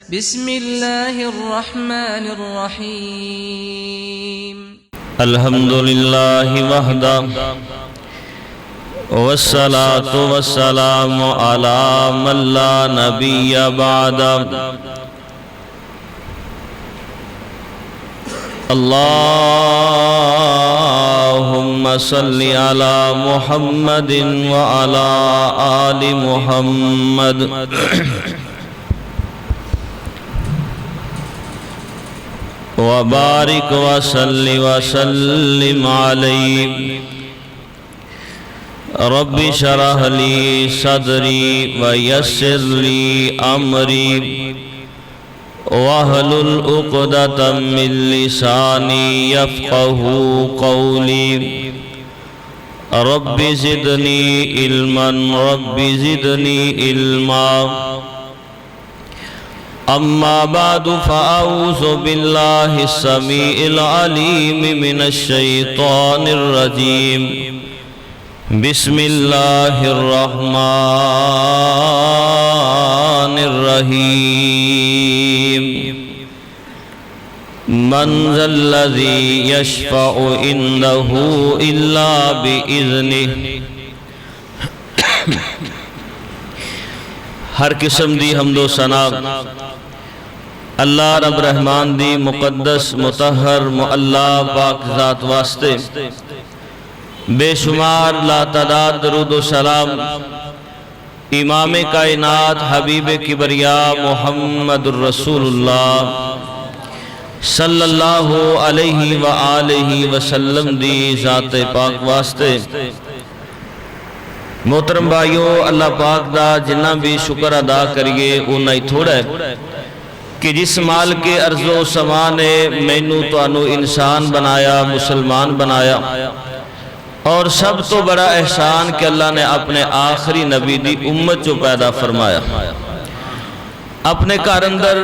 بسم اللہ الرحمن الرحیم الحمد للہ وحدہ والصلاة والسلام علی من لا نبی بعد اللہم صلی علی محمد وعلی آل محمد وبارک وسلم علیہ رب شرح لی صدری ویسر لی امری واحلل عقدۃ من لسانی یفقہوا قولی رب زدنی علما رب زدنی علما اما بعد فاعوذ باللہ السمیع العلیم من الشیطان الرجیم بسم اللہ الرحمن الرحیم من ذا الذی یشفع عنده الا بإذنہ ہر قسم دی حمد و ثنا اللہ رب رحمان دی مقدس مطہر معلا پاک ذات واسطے بے شمار لا تعداد درود و سلام امام کائنات حبیب کبریاء محمد الرسول اللہ صلی اللہ علیہ وآلہ وسلم دی ذات پاک واسطے محترم بھائیو اللہ پاک دا جنہ بھی شکر ادا کریے اونا ہی تھوڑا ہے کہ جس مال کے ارض و سما نے مینو توانو انسان بنایا مسلمان بنایا اور سب تو بڑا احسان کہ اللہ نے اپنے آخری نبی دی امت جو پیدا فرمایا اپنے گھر اندر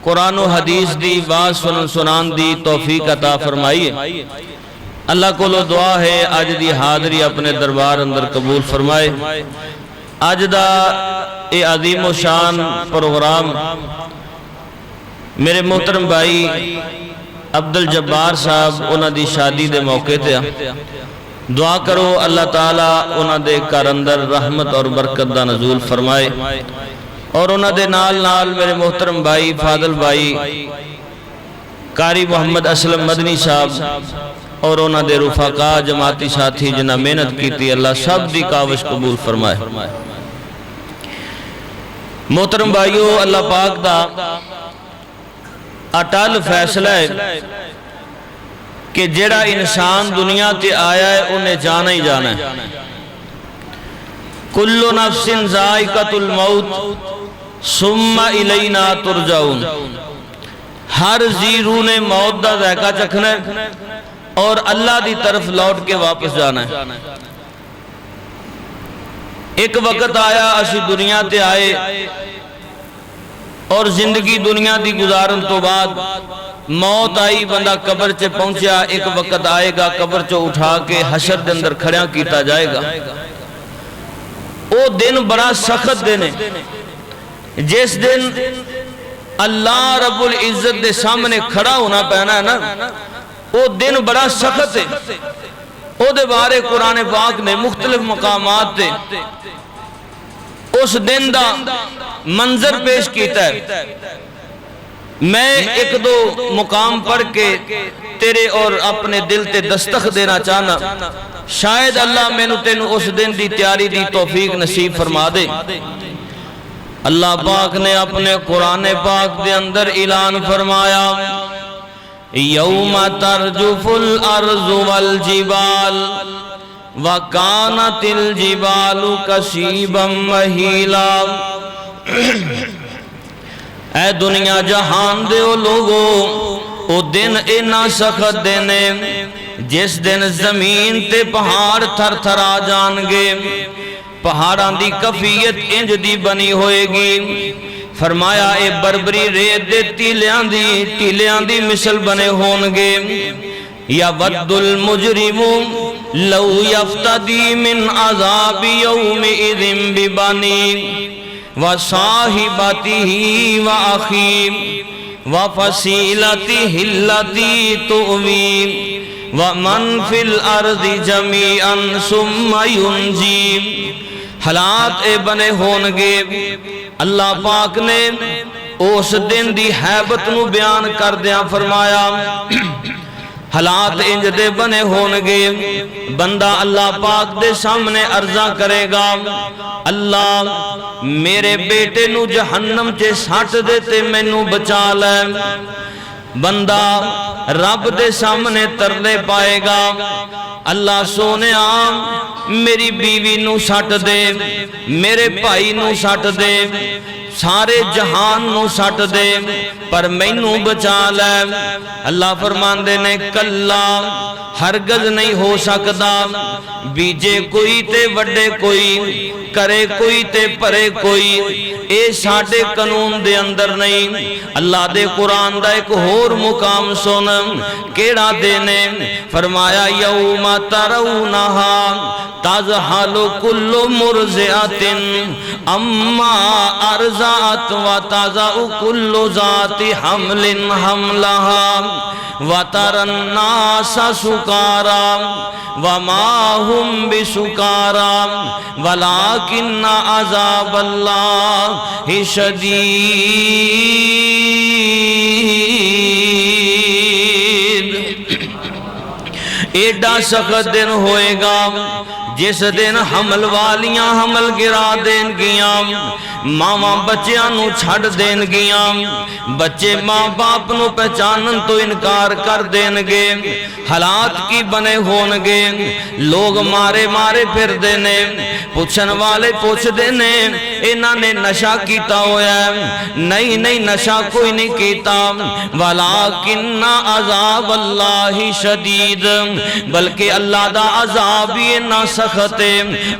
قرآن و حدیث دی باز سنان دی توفیق عطا فرمائیے اللہ کو لو دعا ہے آج دی حاضری اپنے دربار اندر قبول فرمائے آج دا اے عظیم و شان پروگرام میرے محترم بھائی عبدالجبار صاحب انہاں دی شادی دے موقع تے دعا کرو اللہ تعالیٰ انہاں دے گھر اندر رحمت اور برکت دا نزول فرمائے اور انہاں دے نال نال میرے محترم بھائی فاضل بھائی قاری محمد اسلم مدنی صاحب اور انہاں دے رفقا جماعتی ساتھی جنہ محنت کی تھی اللہ سب دی کاوش قبول فرمائے محترم بھائیو اللہ پاک دا اٹل فیصلہ ہے کہ جڑا انسان دنیا تے آیا ہے انہیں جانا ہی جانا ہے کل نفس ذائقۃ الموت ثم الینا ترجعون ہر زی روح نے موت دا ذائقہ چکھنا ہے اور اللہ دی طرف لوٹ کے واپس جانا ہے ایک وقت آیا اسی دنیا تے آئے اور زندگی دنیا دی گزارن تو بعد موت آئی بندہ قبر چے پہنچیا ایک وقت آئے گا قبر چے اٹھا کے حشر دے اندر کھڑیاں کیتا جائے گا او دن بڑا سخت دن ہے جس دن اللہ رب العزت دے سامنے کھڑا ہونا پہنا ہے نا او دن بڑا سخت ہے او دے بارے قرآن پاک نے مختلف مقامات دے اس دن دا منظر پیش کیتا ہے میں ایک دو مقام پڑھ کے تیرے اور اپنے دل تے دستخ دینا چاہنا شاید اللہ میں نو تینو اس دن دی تیاری دی توفیق نصیب فرما دے اللہ پاک نے اپنے قرآن پاک دے اندر اعلان فرمایا یوم ترجف الارض والجبال وَكَانَتِ الْجِبَالُ كَثِيبًا مَّهِيلًا اے دنیا جہان دے او لوگو او دن اینا سخت دینے جس دن زمین تے پہاڑ تھر تھر آ جان گے پہاڑاں دی کفیت انج دی بنی ہوئے گی فرمایا اے بربری ریت دے ٹیلیاں دی مثل بنے ہونگے یا ود المجرم لو یفتدی من عذاب یوم اذن ببانی وصاحبته وأخيه وفصيلته التي تؤوي ومن في الأرض جميعا ثم ينجي. حالات اے بنے ہونگے. اللہ پاک نے اس دن دی حیبت نو بیان کر دیا فرمایا حالات انج دے بنے ہونگے. بندہ اللہ پاک دے سامنے عرضہ کرے گا اللہ میرے بیٹے نو جہنم چے سٹ دیتے میں نو بچا لے. بندہ رب دے سامنے ترلے پائے گا اللہ سونے میری بیوی نو سٹ دے, میرے بھائی نو سٹ دے, سارے جہان نو سٹ دے پر مینوں بچا لے. اللہ فرماندے نے کلا ہرگز نہیں ہو سکدا. بیجے کوئی تے وڈے کوئی, کرے کوئی تے پرے کوئی, اے ساڈے قانون دے اندر نہیں. اللہ دے قرآن دا ایک ہور مقام سن کیڑا دینے فرمایا یوم ترونہا تذہل کل مرضعۃ اما ارضعت وتضع کل ذات حمل حملہا وتری الناس سکارا وما هم بسکارا ولکن عذاب اللہ شدید. ایڈا سخت دن ہوئے گا جس دن حمل والیاں حمل گرا دین گیاں, ماں بچیاں نو چھڑ دین گیاں, بچے ماں باپ نو پہچانن تو انکار کر دین گے. حالات کی بنے ہونگے. لوگ مارے مارے پھر دینے, پوچھن والے پوچھ دینے انہاں نے نشہ کیتا ہویا ہے. نہیں نہیں نشہ کوئی نہیں کیتا. ولیکن عذاب اللہ شدید, بلکہ اللہ دا عذاب یہ نہ سختے.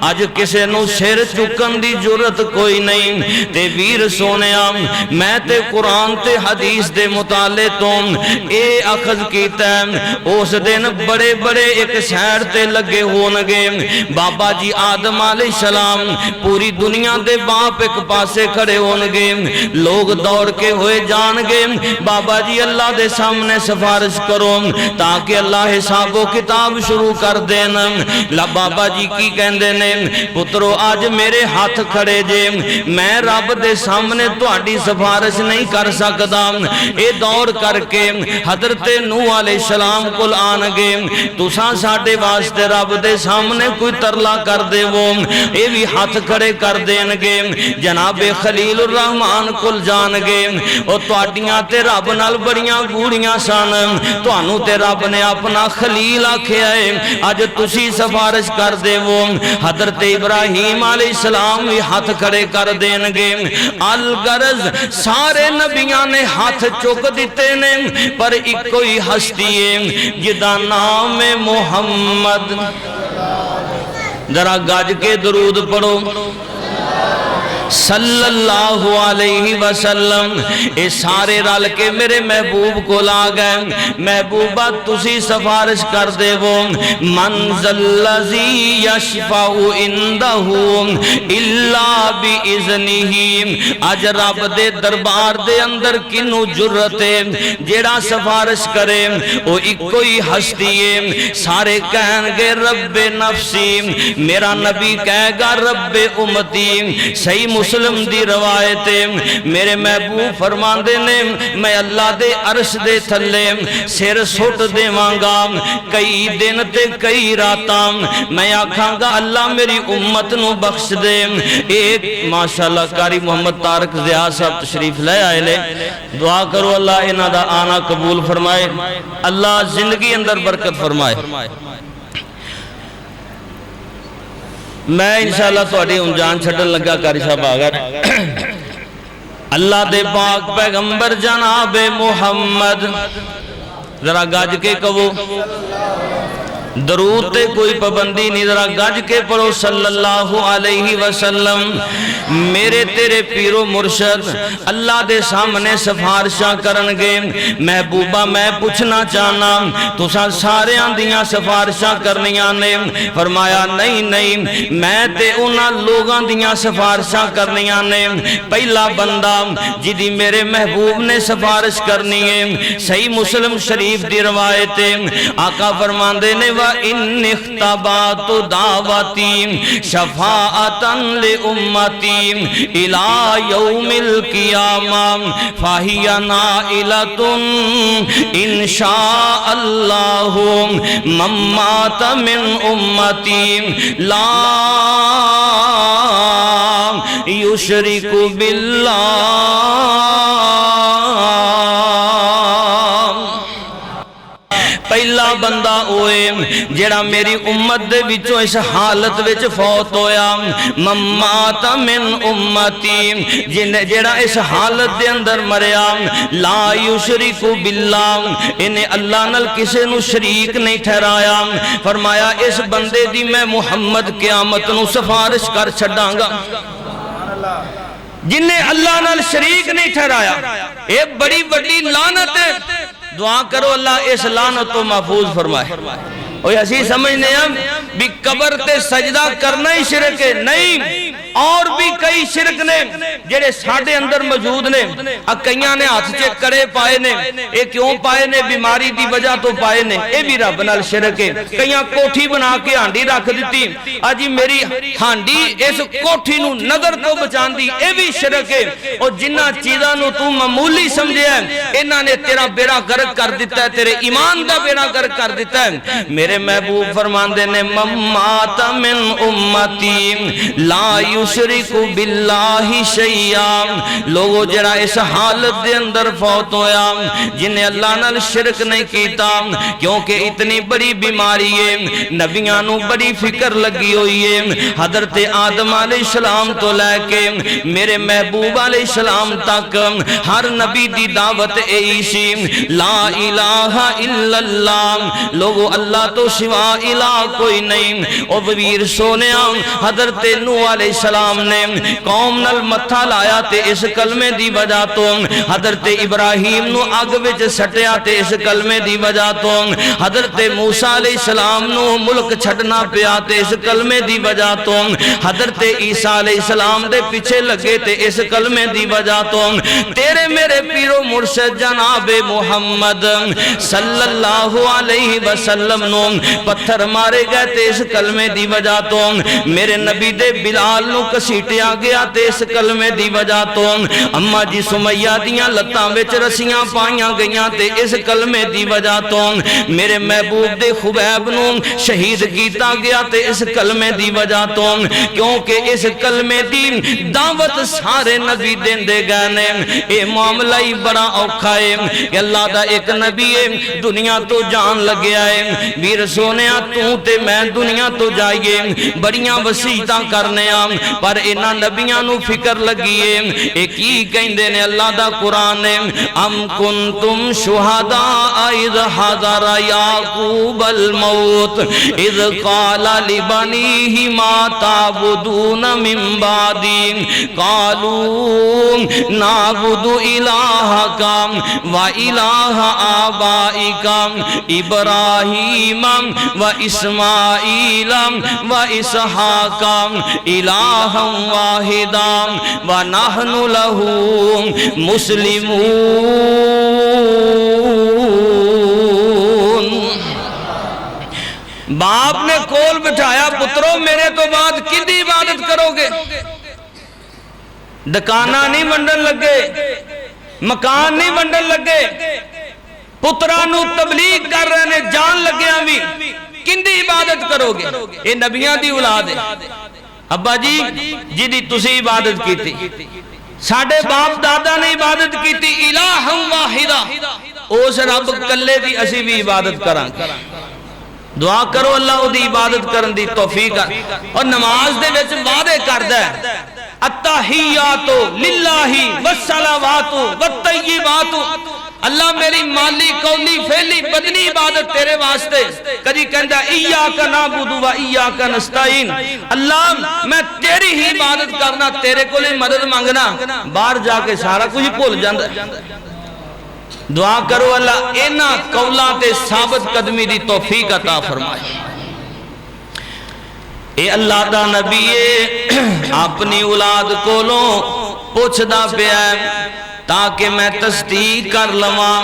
اج کسے نو سر چکن دی جرت کوئی نہیں. تے ویر سونیا میں تے قرآن تے حدیث دے مطالعے تو اے اخذ کیتا ہے اس دن بڑے بڑے ایک شہر تے لگے ہونگے. بابا جی آدم علیہ السلام پوری دنیا دے باپ ایک پاسے کھڑے ہونگے. لوگ دوڑ کے ہوئے جان گے بابا جی اللہ دے سامنے سفارش کرو تاکہ اللہ حساب و کتاب شروع کر دین. بابا جی کی کہندے نے پترو آج میرے ہاتھ کھڑے جے, میں رب دے سامنے تہاڈی سفارش نہیں کر سکدا. اے دور کر کے حضرت نوح علیہ السلام کول آن گے تساں ساڈے واسطے رب دے سامنے کوئی ترلا کر دے وہ اے بھی ہاتھ کھڑے کر دین گے. جناب خلیل الرحمن کول جان گے او تہاڈیاں تے رب نال بڑیاں گوڑیاں سن, تہانوں تے رب نے اپنا خلیل آکھیا ہے. اج تسی سفارش کر دے وہ حضرت ابراہیم علیہ السلام بھی ہاتھ کھڑے کر دین گے. الغرض سارے نبیاں نے ہاتھ چک دیتے نے پر ایک کوئی ہستی ہے جدا نام محمد. ذرا گاج کے درود پڑھو صلی اللہ علیہ وسلم. اے سارے رل کے میرے محبوب کو لا گئے. محبوبہ تسی سفارش کر دے وہ من ذلذی یشفع عنده الا باذنہ. اج رب دے دربار دے اندر کنو جرت ہے جیڑا سفارش کرے او ایک کوئی ہستی ہے. سارے کہیں گے رب نفسی, میرا نبی کہے گا رب امتی. صحیح مسلم دی روایت میرے محبوب فرماندے نے میں اللہ دے عرش دے تھلے سر سٹ دیواں گا کئی دن تے کئی راتاں. میں آکھاں گا اللہ میری امت نو بخش دے. ایک ماشاءاللہ قاری محمد طارق ضیاء صاحب تشریف لے آئے لے. دعا کرو اللہ انہاں دا آنا قبول فرمائے, اللہ زندگی اندر برکت فرمائے. میں انشاءاللہ تہاڈی جان چھڈن لگا قاری صاحب آ گئے. اللہ دے پاک پیغمبر جناب محمد ذرا گج کے کہو درود تے کوئی پابندی نہیں، ذرا گج کے پڑھو صلی اللہ علیہ وسلم۔ میرے تیرے پیر و مرشد اللہ دے سامنے سفارشاں کرنگے، محبوبہ میں پوچھنا چاہنا تساں سارے دیاں سفارشاں کرنیاں نے؟ فرمایا نہیں نہیں، میں تے انہاں لوگاں دیاں سفارشاں کرنیاں نے۔ پہلا بندہ جدی میرے محبوب نے سفارش کرنی ہے، صحیح مسلم شریف دی روایت ہے، آقا فرماندے نے وَإِنِّ اخْتَبَاتُ دَعْوَتِي شَفَاعَةً لِأُمَّتِي إِلَى يَوْمِ الْقِيَامَةِ فَهِيَ نَائِلَةٌ إِنْ شَاءَ اللَّهُ مَن مَّاتَ مِنْ أُمَّتِي لَا يُشْرِكُ بِاللَّهِ۔ پہلا بندہ ہوئے جڑا میری امت دے وچوں اس حالت وچ فوت ہویا، ممات من امتی، جڑا اس حالت دے اندر مریا، لا یشرک باللہ، انہیں اللہ نال کسے نو شریک نہیں ٹھہرایا، فرمایا اس بندے دی میں محمد قیامت نو سفارش کر چھڈاں گا۔ جنہیں اللہ نال شریک نہیں ٹھہرایا، یہ بڑی بڑی لعنت ہے۔ دعا کرو اللہ اس لعنت کو محفوظ فرمائے۔ اور ایسی سمجھنے ہم بھی قبر تے سجدہ کرنا ہی شرک ہے، نہیں، اور بھی کئی شرک نے جڑے ساڑھے اندر موجود نے۔ کئیاں نے ہاتھ چے کڑے پائے نے، اے کیوں پائے نے؟ بیماری دی وجہ تو پائے نے، اے بھی رب نال شرک ہے۔ کئیاں کوٹھی بنا کے ہانڈی رکھ دیتی، آجی میری ہانڈی اس کوٹھی نو نظر تو بچان دی، اے بھی شرک ہے۔ اور جنہ چیزاں نو تو معمولی سمجھے ہیں، انہاں نے تیرا بیڑا گرک کر دیتا ہے، تیرے ایمان دا بیڑا گرک کر دیتا ہے۔ میرے محبوب فرماندے نے ممات من امتی لا یشرک باللہ شیئا، لوگو جڑا اس حالت دے اندر فوت ہویا جنہیں اللہ نال شرک نہیں کیتا، کیونکہ اتنی بڑی بیماری ہے، نبیاں نو بڑی فکر لگی ہوئی ہے۔ حضرت آدم علیہ السلام تو لے کے میرے محبوب علیہ السلام تک ہر نبی دی دعوت ایسی لا الہ الا اللہ، لوگو اللہ تو سوا الہ کوئی نہیں۔ او ویر سونیا حضرت نوح علیہ السلام نے قوم نال متھا لایا تے اس کلمے دی وجہ تو، حضرت ابراہیم نو اگ وچ سٹیا تے اس کلمے دی وجہ تو، حضرت موسیٰ علیہ السلام نو ملک چھڑنا پیا تے اس کلمے دی وجہ تو، حضرت عیسیٰ علیہ السلام دے پیچھے لگے تے اس کلمے دی وجہ تو، تیرے میرے پیرو مرشد جناب محمد صلی اللہ علیہ وسلم نو پتھر مارے گئے تے اس کلمے دی وجہ تو، میرے نبی دے بلال نو کسیٹیا گیا تے اس کلمے دی وجہ تو، اماں جی سمیہ دیاں لتاں وچ رسیاں پائیاں گئیاں تے اس کلمے دی وجہ تو، میرے محبوب دے خبیب نو شہید کیتا گیا تے اس کلمے دی وجہ تو، کیونکہ اس کلمے دی دعوت سارے نبی دین دے گئے نے۔ اے معاملہ ہی بڑا اوکھا ہے کہ اللہ دا ایک نبی ہے دنیا تو جان لگیا ہے، ویر سونیا تو تے میں دنیا تو جائیے بڑیاں وسیعتاں کرنے آم، پر انہاں نبیاں نو فکر لگیے۔ ایک ہی کہندے نے اللہ دا قرآن ہے، ام کنتم شہداء اذ حضر یعقوب الموت اذ قال لبنیہ ما تعبدون من بعدی قالوا نعبد الہک و الہ آبائک ابراہیم و اسماعیل و اسحاق الہا واحدا و نحن لہ مسلمون۔ باپ نے کول بٹھایا، پترو میرے تو بعد کدی عبادت کرو گے؟ دکانہ نہیں ونڈن لگے، مکان نہیں ونڈن لگے، پترانو تبلیغ کر رہے نے، جان لگے بھی کندی عبادت کرو گے؟ یہ نبیان دی اولاد ہے۔ ابا جی جدی تسی عبادت کی تھی، ساڑھے باپ دادا نے عبادت کی تھی، الہ واحدہ، اس رب کلے دی اسی بھی عبادت کران۔ دعا کرو اللہ دی عبادت کرن دی توفیق۔ اور نماز دے وچ وعدے کردا ہے، التحیات للہ والصلوات والطیبات، اللہ میری مالی قولی فعلی بدنی عبادت تیرے واسطے کدی کہندا ایاک نعبد و ایاک نستعین اللہ میں تیری ہی عبادت کرنا تیرے کو لئے مدد مانگنا باہر جا کے سارا کچھ بھول جاندا دعا کرو اللہ اینا قولاں تے ثابت قدمی دی توفیق عطا فرمائے اے اللہ دا نبی اپنی اولاد کولوں پوچھدا پیا تاکہ میں تصدیق کر لواں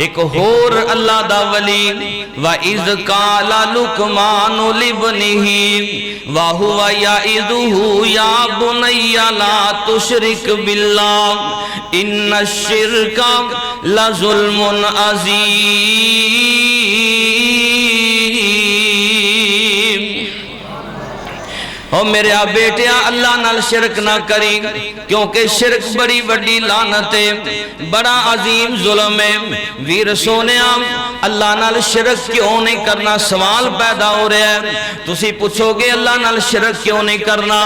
ایک اور اللہ دا ولی وَإِذْ قَالَ لُقْمَانُ لِابْنِهِ وَهُوَ يَعِظُهُ يَا بُنَيَّ لَا تُشْرِكْ بِاللَّهِ إِنَّ الشِّرْكَ لَظُلْمٌ عَظِيمٌ او میرے بیٹیاں اللہ نال شرک نہ کریں کیونکہ شرک بڑی بڑی لعنت ہے بڑا عظیم ظلم ہے ویر سونیاں اللہ نال شرک کیوں نہیں کرنا سوال پیدا ہو رہا ہے تسی پوچھو گے اللہ نال شرک کیوں نہیں کرنا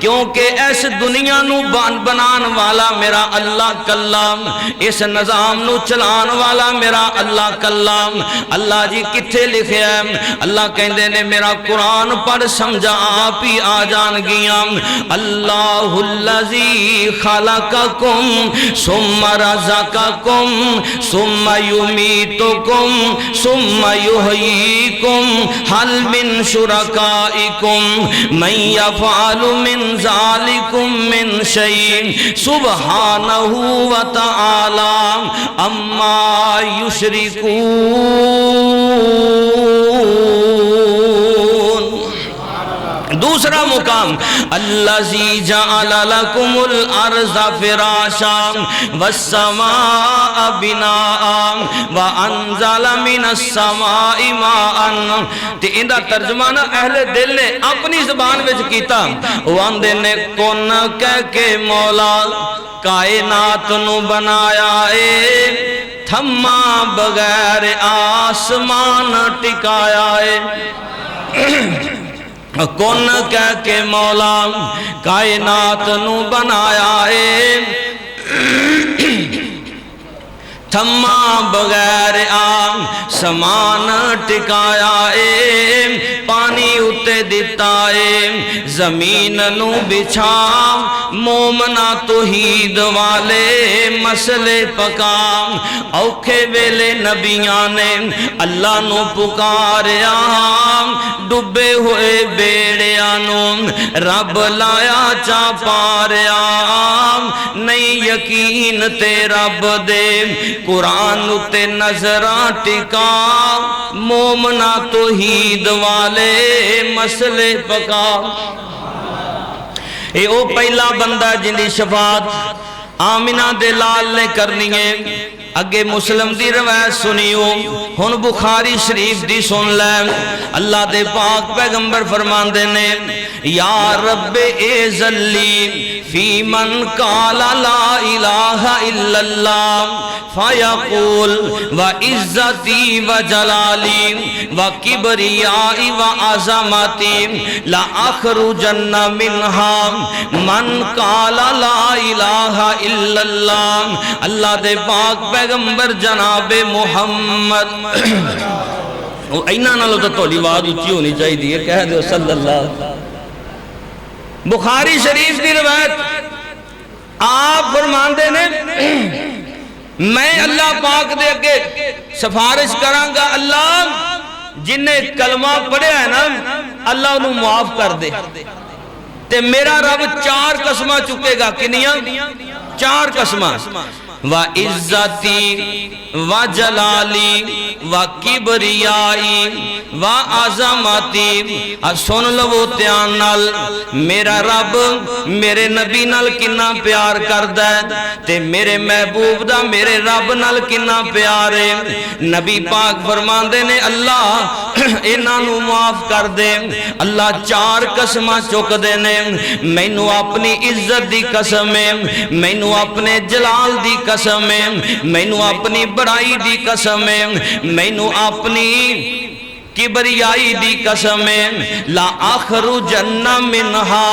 کیونکہ اس دنیا نو بنان والا میرا اللہ کلام اس نظام نو چلان والا میرا اللہ کلام اللہ جی کتھے لکھیا ہے اللہ کہندے نے میرا قرآن پڑھ سمجھا آپ ہی آ جان گیا اللہ الذی خلقکم ثم رزقکم ثم یمیتکم ثم یحییکم حل من شرکائکم من یفعل من ذالکم من شیء سبحانہ وتعالی اما یشرکون دوسرا مقام الذی جعل لکم الارض فراشا والسماء بناء وانزل من السماء ماء تے اندہ ترجمہ نا اہل دل نے اپنی زبان وچ کیتا واندے نے کون کہہ کے مولا کائنات نو بنایا اے تھما بغیر آسمان ٹکایا اے کون کہہ کے مولا کائنات نو بنایا ہے تھما بغیر سمان ٹکایا ہے پانی اتے دیتا ہے زمین نو بچھا مومنا توحید والے مسئلے پکا اوکھے ویلے نبیاں نے اللہ نو پکاریا ڈبے ہوئے بیڑیاں نو رب لایا چا پاریا نہیں یقین تے رب دے قرآن تے نظرہ ٹکا مومنا توحید والے مسئلے پکا اے او پہلا بندہ جن دی شفاعت آمینہ دے لال نے کرنی ہے اگے مسلم دی روایت سنیو ہن بخاری شریف دی سن لے اللہ دے پاک پیغمبر فرمان دے نے یا رب اے ذلی فی من قال لا الہ الا اللہ فیقول وعزتی وجلالی وکبریائی وعظمتی لأخرجن منہا من قال لا الہ الا اللہ اللہ دے پاک پیغمبر جناب محمد اینا نالو تو تولی وعد اچھی ہونی چاہی دی کہہ دے صلی اللہ بخاری شریف دی روایت آپ فرمان دے نے میں اللہ پاک دے کے سفارش کرانگا اللہ جن نے کلمہ پڑھیا ہے نا اللہ انہوں معاف کر دے تے میرا رب 4 قسمہ چکے گا کنیاں 4 قسمہ وَعِزَّتِي وَجَلَالِي وَكِبْرِيَائِي وَعَظَمَتِي سن لو تیان نال میرا رب میرے نبی نال کنا پیار کردہ تے میرے محبوب دا میرے رب نال کنا پیارے نبی پاک فرمان دے نے اللہ انہوں معاف کر دے اللہ 4 قسمہ چک دے نے مینو اپنی عزت دی قسم ہے مینو اپنے جلال دی قسم ہے مینو اپنی بڑائی دی قسم ہے مینو اپنی کبریائی دی قسم لا آخرو جنہ منہا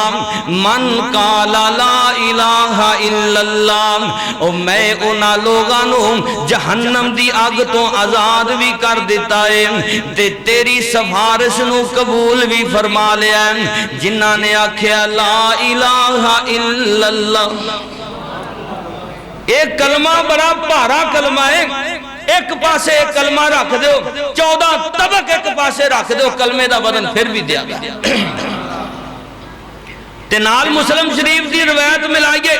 من قال لا الہ الا اللہ، او میں انہا لوگانوں جہنم دی آگ تو آزاد بھی کر دیتا ہے تے تیری سفارش نو قبول بھی فرما لیا جنہ نے آکھیا لا الہ الا اللہ۔ ایک کلمہ بڑا بھارا کلمہ ہے، ایک پاسے ایک کلمہ رکھ دو، 14 طبق ایک پاسے رکھ دو، کلمے دا وزن پھر بھی دیا گیا۔ تنال مسلم شریف دی روایت ملائیے،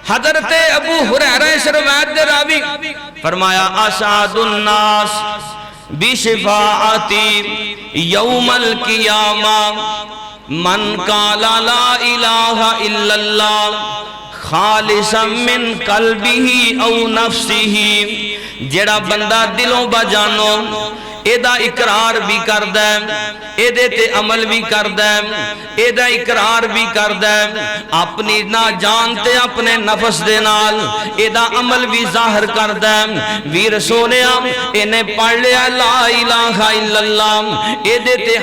حضرت ابو ہریرہ اس روایت دے راوی فرمایا اسعد الناس بشفاعتی یوم القیامہ من قال لا الہ الا اللہ خالصا من قلبہ او نفسہ، جڑا بندہ دلوں بجانو ایدہ اقرار بھی کردہ ہے، ایدے تے عمل بھی کردہ ہے، ایدہ اقرار بھی کردہ ہے، اپنی نہ جانتے اپنے نفس دے نال ایدہ عمل بھی ظاہر کردہ ہے، ویر سونیا انہیں پڑھ لیا لا الہ الا اللہ، ایدے تے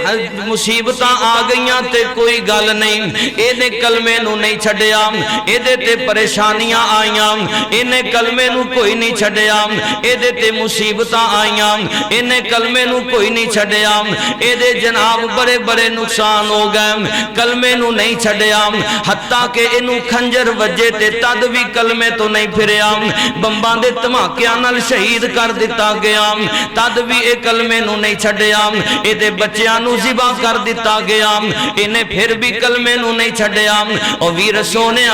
مصیبتاں آگئیاں تے کوئی گل نہیں، ایدے کلمے نو نہیں چھڑیا، ایدے تے پریشانیاں آئیاں انہیں کلمے نو کوئی نہیں چھڑیا، ایدے تے مصیبتاں آئیاں انہیں کلمے نو کوئی نہیں چھڑیا، اے دے جناب بڑے بڑے نقصان ہو گئے، کلمے نو نہیں چھڑیا، حتیٰ کہ انو کھنجر وجے تے تد بھی کلمے تو نہیں پھریا، بمبان دے تماکیاں نال شہید کر دیتا گیا، تد بھی اے کلمے نو نہیں چھڑیا، اے دے بچیاں نو ذبح کر دیتا گیا، انہیں پھر بھی کلمے نو نہیں چھڑیا، اور ویر سونے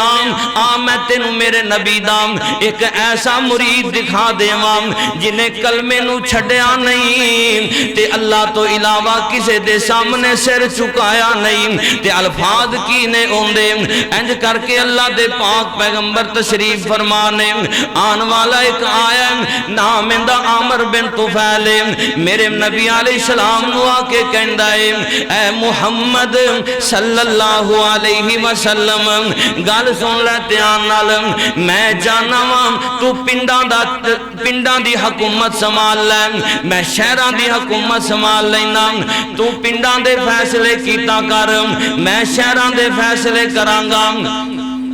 میں تینو میرے نبی دام ایک ایسا مرید دکھا دیواں جنہیں کلمے نو چھڑیا نہیں، تے اللہ تو علاوہ کسے دے سامنے سر چکایا نہیں، تے الفاظ کی نے اوندے انج کر کے اللہ دے پاک پیغمبر تشریف فرمانے آن والا ایک آیا نام اندہ عامر بن طفیل، میرے نبی علیہ السلام نو آکے کہندہ ہے اے محمد صلی اللہ علیہ وسلم گال سن لیتے آنال، میں جانا وہاں تو پنڈان دی حکومت سمال لے، میں شہران دی حکومت سمال لینا، تو پنڈان دے فیصلے کیتا کر، میں شہران دے فیصلے کرانگا۔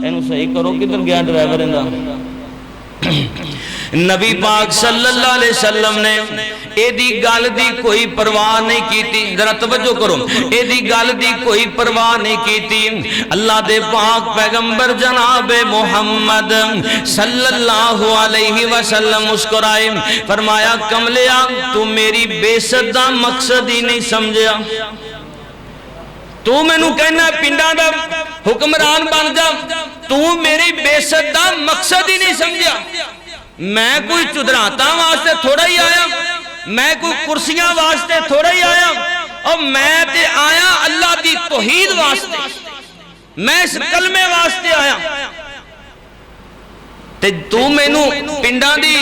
اینو صحیح کرو کدھر گیا ڈرائیور اندہ؟ نبی پاک صلی اللہ علیہ وسلم نے اے دی گل دی کوئی پرواہ نہیں کیتی، ذرا توجہ کرو، اے دی گل دی کوئی پرواہ نہیں کیتی، اللہ دے پاک پیغمبر جناب محمد صلی اللہ علیہ وسلم مسکرائے فرمایا کملیا تو میری بے صدا مقصد ہی نہیں سمجھیا، تو میں نو کہنا پنڈا دا حکمران بن جا، تو میری بے صدا مقصد ہی نہیں سمجھیا، میں کوئی چدراتا واسطے تھوڑا ہی آیا، میں کوئی کرسیاں واسطے تھوڑا ہی آیا، اور میں تے آیا اللہ دی توحید واسطے، میں اس کلمے واسطے آیا، تے تو میں نو پنڈا دی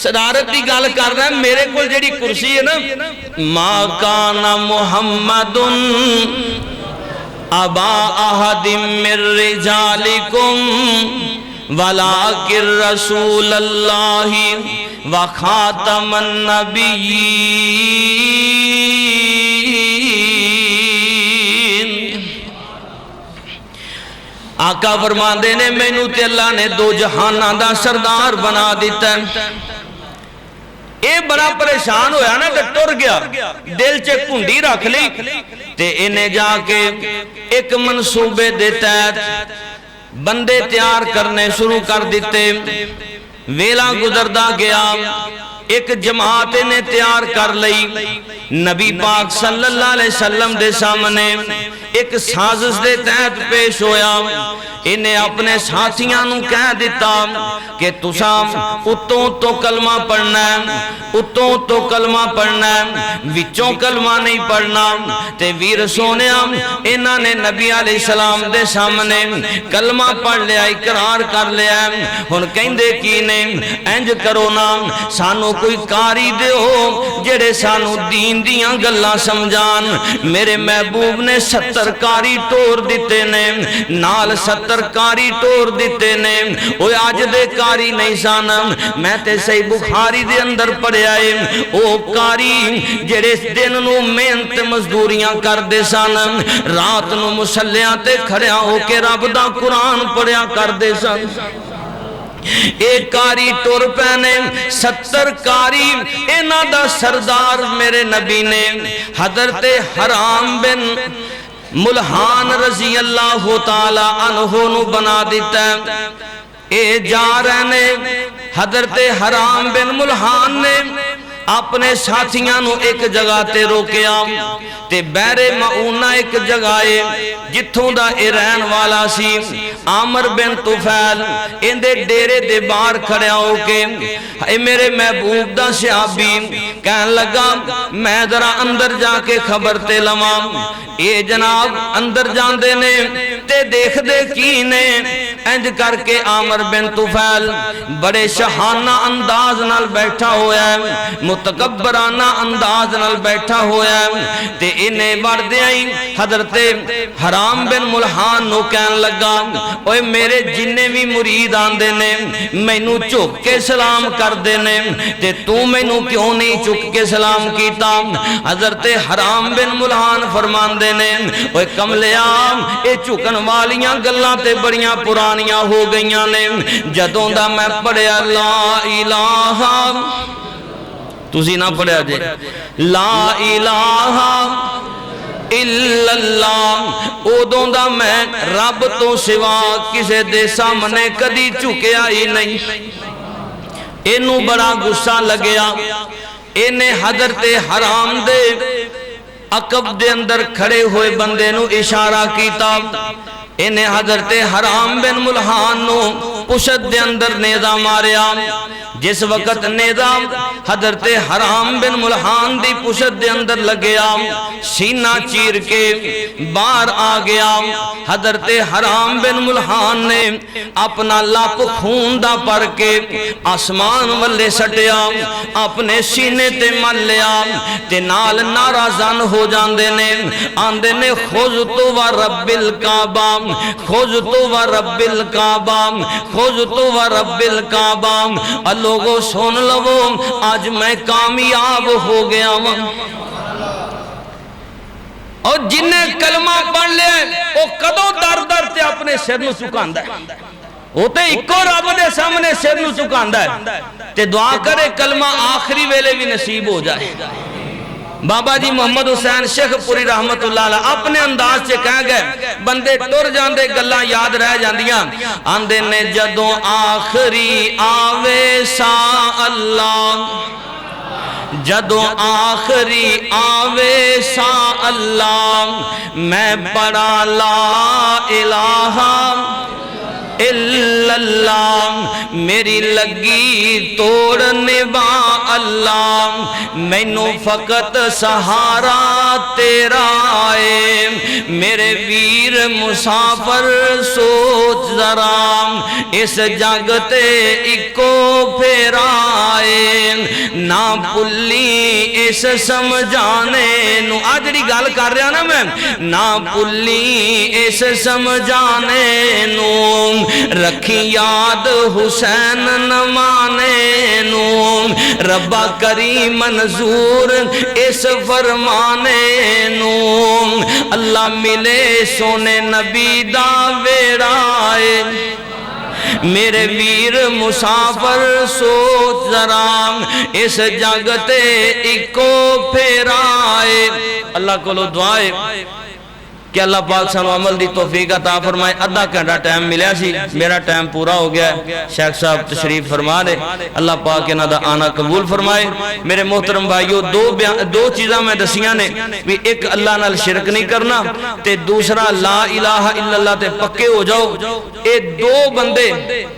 صدارت دی گال کر رہا ہے، میرے کول جیڑی کرسی ہے نا ما کان محمد ابا احد من رجالکم ولیکن رسول اللہ وخاتم النبیین۔ آقا فرماندے نے مینوں تے اللہ نے دو جہاناں دا سردار بنا دیتا ہے، اے بڑا پریشان ہویا نا کہ ٹر گیا، دل چے کنڈی رکھ لی تے انہیں جا کے ایک منصوبے دیتا ہے، بندے تیار کرنے شروع کر دیتے، ویلا گزردہ گیا، ایک جماعت نے تیار کر لئی، نبی پاک صلی اللہ علیہ وسلم دے سامنے ایک سازش دے تحت پیش ہویا، انہیں اپنے ساتھیاں نو کہہ دیتا کہ تسام اتوں تو کلمہ پڑھنا ہے، اتوں تو کلمہ پڑھنا ہے، وچوں کلمہ نہیں پڑھنا، تے ویر سونیا انہاں نے نبی علیہ السلام دے سامنے کلمہ پڑھ لیا، اقرار کر لیا، ہن کہندے کی نے انج کرو نا سانو کوئی کاری دے ہو جڑے سانو دین دیاں گلاں سمجھان، میرے محبوب نے 70 کاری ٹور دیتے نے، نال 70 70 کاری ٹور دیتے نے او اج دے کاری نہیں سن میں تے صحیح بخاری دے اندر پڑھیا ہے او کاری جڑے دن نو محنت مزدوریاں کردے سن رات نو مصلیاں تے کھڑیا ہو کے رب دا قرآن پڑھیا کردے سن ایک کاری ٹور پہنے 70 کاری اینا دا سردار میرے نبی نے حضرت حرام بن ملحان رضی اللہ تعالی عنہ نو بنا دیتا ہے اے جا رہنے حضرت حرام بن ملحان نے اپنے ساتھیاں نو ایک جگہ تے روکیا تے بحر معونہ ایک جگہ ہے جتھوں دا ایران والا سی عامر بن طفیل اندے ڈیرے دے باہر کھڑیا ہو کے اے میرے محبوب دا صحابی کہن لگا میں ذرا اندر جا کے خبر تے لواں اے جناب اندر جان دے نے تے دیکھ دے کی نے انج کر کے عامر بن طفیل بڑے شہانہ انداز نال بیٹھا ہویا ہے متکبرانہ انداز نال بیٹھا ہویا ہے تے انہیں بڑھ آئی حضرت حرام بن ملحان نو کہن لگا اوے میرے جننے بھی مرید آن دینے میں نو چک کے سلام کر دینے تے تو میں نو کیوں نہیں چک کے سلام کیتا حضرت حرام بن ملحان فرمان دینے اوے کملیا اے چکن والیاں گلاں تے بڑیاں پرانیاں ہو گئیاں نے جدوں دا میں پڑھیا لا الہ تُسی نہ پڑھیا جے لا الہ الا اللہ اودوں دا میں رب تو سوا کسے دے سامنے کدی چکیا ہی نہیں اینو بڑا غصہ لگیا اینے حضرت حرام دے عقب دے اندر کھڑے ہوئے بندے نو اشارہ کیتا انہیں حضرت حرام بن ملحان نو پشت دے اندر نیزہ ماریا جس وقت نیزہ حضرت حرام بن ملحان دی پشت دے اندر لگیا سینہ چیر کے باہر آ گیا حضرت حرام بن ملحان نے اپنا لپ خون دا پر کے آسمان والے سٹیا اپنے سینے تے مل لیا تے نال ناراضان ہو جاندے نے آندے نے خذتو و رب الکعبہ خذتو و رب الکعبہ خذتو و رب الکعبہ لوگو سن لو آج میں کامیاب ہو گیا ہوں اور جنہیں کلمہ پڑھ لے وہ کدو در در تے اپنے سر نو چکاندہ ہے ہوتے ایکو رب دے سامنے سر نو چکاندہ ہے تے دعا کرے کلمہ آخری ویلے بھی نصیب ہو جائے بابا جی محمد حسین شیخ پوری رحمت اللہ علیہ اپنے انداز سے کہہ گئے بندے ٹر جاندے گلاں یاد رہ جاندیاں آندے نے جدوں آخری آوے سا اللہ جدوں آخری آوے سا اللہ میں پڑھا لا الہ الا اللہ میری لگی توڑنے با اللہ مینوں فقط سہارا تیرا ہے میرے ویر مسافر سوچ ذرا اس جگ تے اکو پھیرا ہے نہ پلی اس سمجھانے نو آجڑی گال کر رہا نا میں نہ پلی اس سمجھانے نو رکھی یاد حسین نمانے نو ربا کریم منظور اس فرمانے نو اللہ ملے سونے نبی دا ویڑائے میرے ویر مسافر سوچ ذرا اس جگتے اکو پھیرائے اللہ کو لو دعائے کہ اللہ پاک سانو عمل دی توفیق عطا فرمائے آدھا گھنٹہ ٹائم ملیا سی میرا ٹائم پورا ہو گیا ہے شیخ صاحب تشریف فرما دے اللہ پاک انہاں دا آنا قبول فرمائے میرے محترم بھائیو دو چیزاں میں دسیاں نے بھی ایک اللہ نال شرک نہیں کرنا تے دوسرا لا الہ الا اللہ تے پکے ہو جاؤ اے دو بندے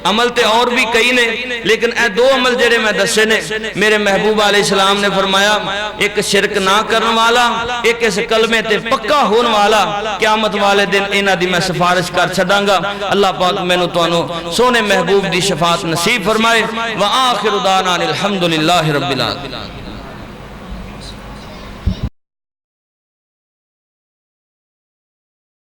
عمل تے اور بھی کئی نے لیکن اے دو عمل جڑے میں دسے نے میرے محبوب علیہ السلام نے فرمایا ایک شرک نہ کرن والا ایک اس کلمے تے پکا ہون والا قیامت والے دن انہ دی میں سفارش کر چھڑاں گا اللہ پاک میں نو توانو سونے محبوب دی شفاعت نصیب فرمائے وآخر دعوانا الحمدللہ رب العالمین